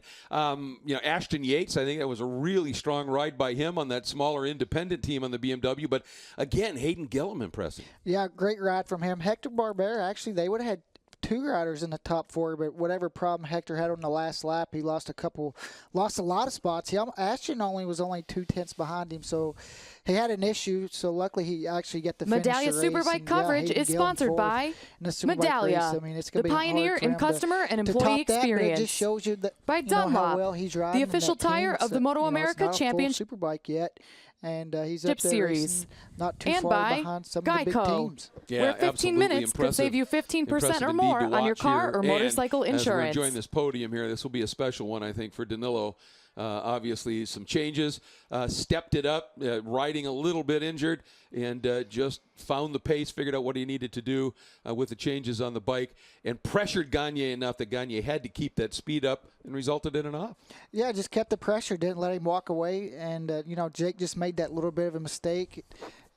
you know, Ashton Yates, I think that was a really strong ride by him on that smaller independent team on the BMW. But, again, Hayden Gillum impressive. Yeah, great ride from him. Hector Barbera, actually, they would have had 2 riders in the top 4, but whatever problem Hector had on the last lap, he lost a lot of spots. Ashton was only 2 tenths behind him, so he had an issue. So luckily, he actually got the Medallia Superbike coverage is sponsored by Medallia, I mean, it's the pioneer in customer and employee experience. It just shows you that, by Dunlop, how well he's riding, the official tire of the MotoAmerica Championship Superbike yet. And he's Chip up there Series, not too and far by behind some Geico, of the big teams. Yeah, where 15 minutes could save you 15% or more on your car or motorcycle insurance. As we're enjoying this podium here, this will be a special one, I think, for Danilo. Obviously, some changes, stepped it up, riding a little bit injured, and just found the pace, figured out what he needed to do with the changes on the bike, and pressured Gagne enough that Gagne had to keep that speed up, and resulted in an off. Yeah, just kept the pressure, didn't let him walk away, and you know, Jake just made that little bit of a mistake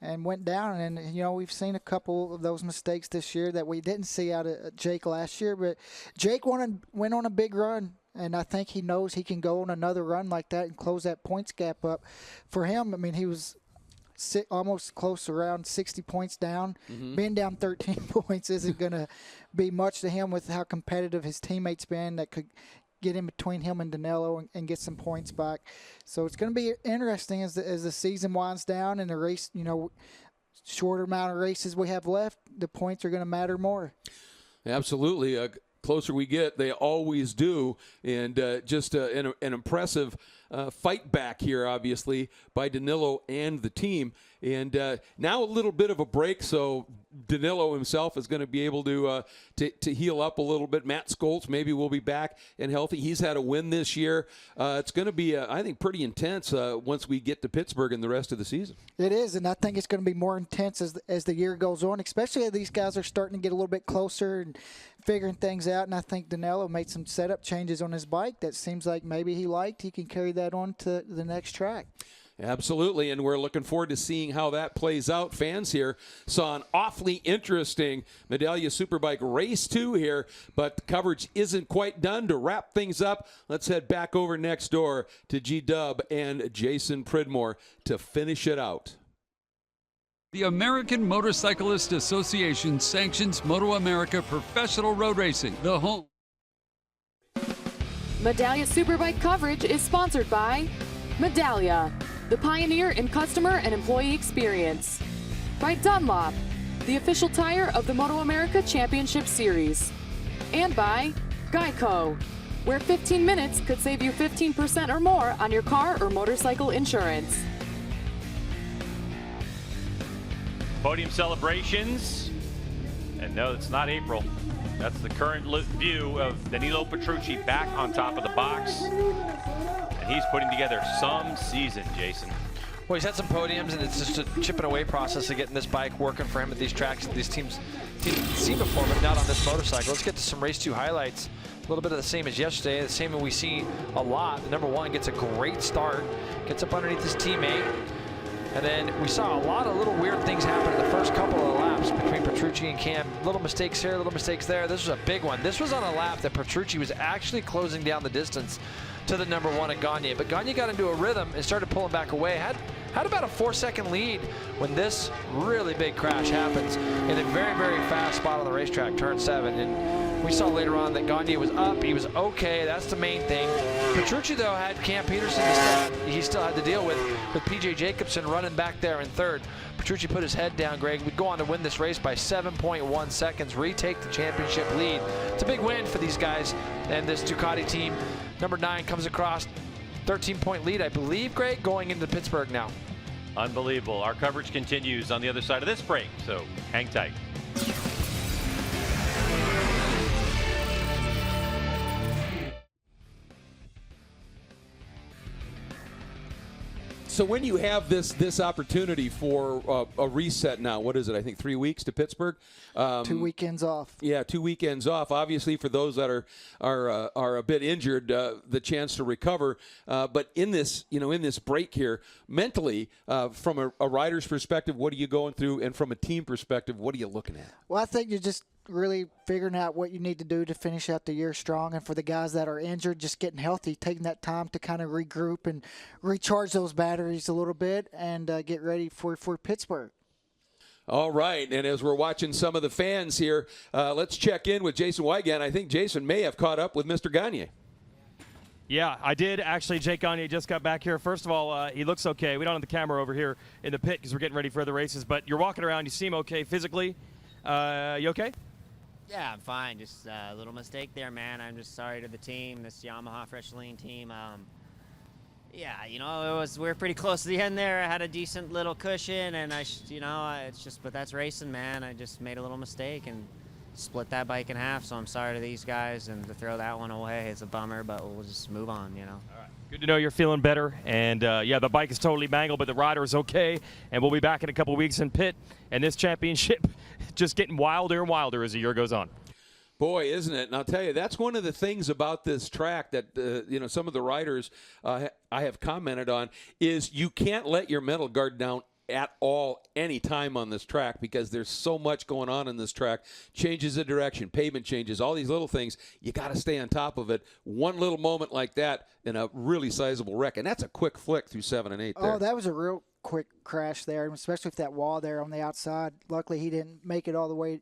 and went down. And you know, we've seen a couple of those mistakes this year that we didn't see out of Jake last year, but Jake went on a big run. And I think he knows he can go on another run like that and close that points gap up. For him, I mean, he was almost close, around 60 points down. Being down 13 points isn't going to be much to him with how competitive his teammates been that could get in between him and Danilo and get some points back. So it's going to be interesting as the season winds down and the race, shorter amount of races we have left, the points are going to matter more. Absolutely. Closer we get, they always do. And just an impressive fight back here, obviously, by Danilo and the team. And now a little bit of a break, so Danilo himself is going to be able to heal up a little bit. Matt Scholz maybe will be back and healthy. He's had a win this year. It's going to be, I think, pretty intense once we get to Pittsburgh and the rest of the season. It is, and I think it's going to be more intense as the year goes on, especially as these guys are starting to get a little bit closer and figuring things out. And I think Danilo made some setup changes on his bike that seems like maybe he liked. He can carry that on to the next track. Absolutely, and we're looking forward to seeing how that plays out. Fans here saw an awfully interesting Medallia Superbike Race 2 here, but the coverage isn't quite done. To wrap things up, let's head back over next door to G-Dub and Jason Pridmore to finish it out. The American Motorcyclist Association sanctions MotoAmerica Professional Road Racing, the home. Medallia Superbike coverage is sponsored by Medallia, the pioneer in customer and employee experience. By Dunlop, the official tire of the MotoAmerica Championship Series. And by Geico, where 15 minutes could save you 15% or more on your car or motorcycle insurance. Podium celebrations. And no, it's not April. That's the current view of Danilo Petrucci back on top of the box. And he's putting together some season, Jason. Well, he's had some podiums, and it's just a chipping away process of getting this bike working for him at these tracks that these teams see before, but not on this motorcycle. Let's get to some race 2 highlights. A little bit of the same as yesterday, the same that we see a lot. The number 1 gets a great start, gets up underneath his teammate. And then we saw a lot of little weird things happen in the first couple of laps between Petrucci and Cam. Little mistakes here, little mistakes there. This was a big one. This was on a lap that Petrucci was actually closing down the distance to the number 1 at Gagne. But Gagne got into a rhythm and started pulling back away. Had about a 4-second lead when this really big crash happens in a very, very fast spot on the racetrack, turn 7. And we saw later on that Gagne was up. He was okay. That's the main thing. Petrucci, though, had Cam Peterson he still had to deal with PJ Jacobson running back there in 3rd. Petrucci put his head down, Greg. Would go on to win this race by 7.1 seconds, retake the championship lead. It's a big win for these guys and this Ducati team. Number 9 comes across, 13-point lead, I believe, Greg, going into Pittsburgh now. Unbelievable. Our coverage continues on the other side of this break, so hang tight. So when you have this opportunity for a reset now, what is it? I think 3 weeks to Pittsburgh. 2 weekends off. Yeah, 2 weekends off. Obviously, for those that are a bit injured, the chance to recover. But in this break here, mentally, from a rider's perspective, what are you going through, and from a team perspective, what are you looking at? Well, I think you're just really figuring out what you need to do to finish out the year strong, and for the guys that are injured, just getting healthy, taking that time to kind of regroup and recharge those batteries a little bit and get ready for Pittsburgh. All right, and as we're watching some of the fans here, let's check in with Jason Wygant. I think Jason may have caught up with Mr. Gagne. Yeah, I did. Actually, Jake Gagne just got back here. First of all, he looks okay. We don't have the camera over here in the pit because we're getting ready for the races, but you're walking around. You seem okay physically. You okay? Yeah, I'm fine. Just a little mistake there, man. I'm just sorry to the team, this Yamaha Fresh Lean team. Yeah, we're pretty close to the end there. I had a decent little cushion, and but that's racing, man. I just made a little mistake and split that bike in half, so I'm sorry to these guys, and to throw that one away, it's a bummer, but we'll just move on, All right. Good to know you're feeling better, and yeah, the bike is totally mangled, but the rider is okay, and we'll be back in a couple weeks in pit, and this championship just getting wilder and wilder as the year goes on. Boy, isn't it? And I'll tell you, that's one of the things about this track that some of the riders I have commented on is you can't let your mental guard down at all any time on this track because there's so much going on in this track. Changes of direction, pavement changes, all these little things. You got to stay on top of it. One little moment like that in a really sizable wreck, and that's a quick flick through 7 and 8 there. Oh, that was a real quick crash there, especially with that wall there on the outside. Luckily, he didn't make it all the way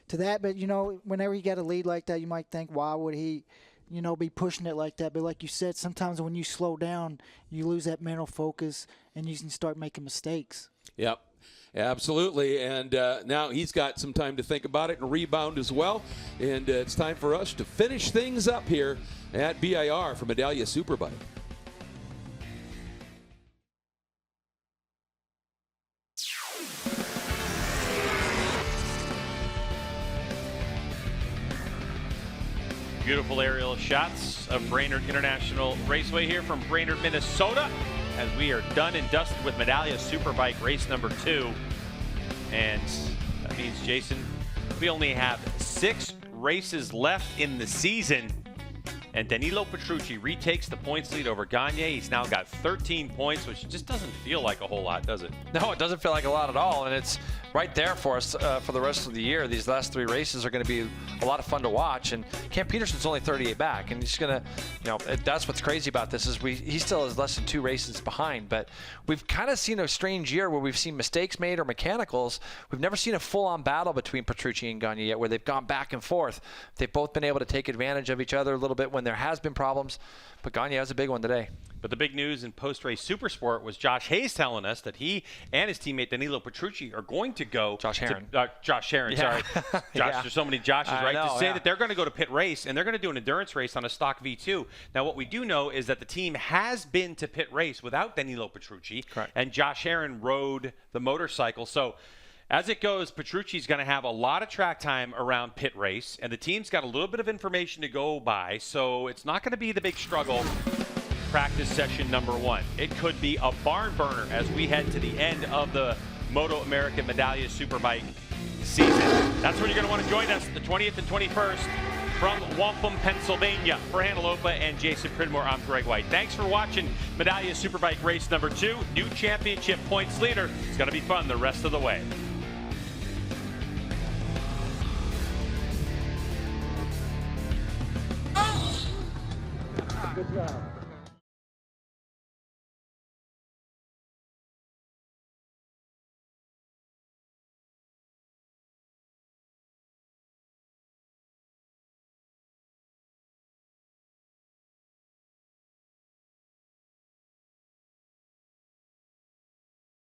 to that. But, whenever you got a lead like that, you might think, why would he you know, be pushing it like that. But like you said, sometimes when you slow down, you lose that mental focus and you can start making mistakes. Yep. Absolutely, and now he's got some time to think about it and rebound as well. And it's time for us to finish things up here at BIR for Medallia Superbike. Beautiful aerial shots of Brainerd International Raceway here from Brainerd, Minnesota, as we are done and dusted with Medallia Superbike race number 2. And that means, Jason, we only have 6 races left in the season. And Danilo Petrucci retakes the points lead over Gagne. He's now got 13 points, which just doesn't feel like a whole lot, does it? No, it doesn't feel like a lot at all, and it's right there for us for the rest of the year. These last 3 races are going to be a lot of fun to watch, and Cam Peterson's only 38 back, and he's going to, you know, that's what's crazy about this is he still is less than 2 races behind, but we've kind of seen a strange year where we've seen mistakes made or mechanicals. We've never seen a full-on battle between Petrucci and Gagne yet, where they've gone back and forth. They've both been able to take advantage of each other a little bit when there has been problems, but Gagne has a big one today. But the big news in post-race Supersport was Josh Hayes telling us that he and his teammate Danilo Petrucci are going to go Josh Herron, sorry. Josh, yeah. There's so many Joshes, right? Know, to say that they're going to go to pit race and they're going to do an endurance race on a stock V2. Now, what we do know is that the team has been to pit race without Danilo Petrucci. Correct. And Josh Herron rode the motorcycle. So as it goes, Petrucci's going to have a lot of track time around pit race, and the team's got a little bit of information to go by, so it's not going to be the big struggle. Practice session number 1. It could be a barn burner as we head to the end of the MotoAmerica Medallia Superbike season. That's where you're going to want to join us, the 20th and 21st from Wampum, Pennsylvania. For Hannah Lopa and Jason Pridmore, I'm Greg White. Thanks for watching Medallia Superbike race number 2. New championship points leader. It's going to be fun the rest of the way. Good job.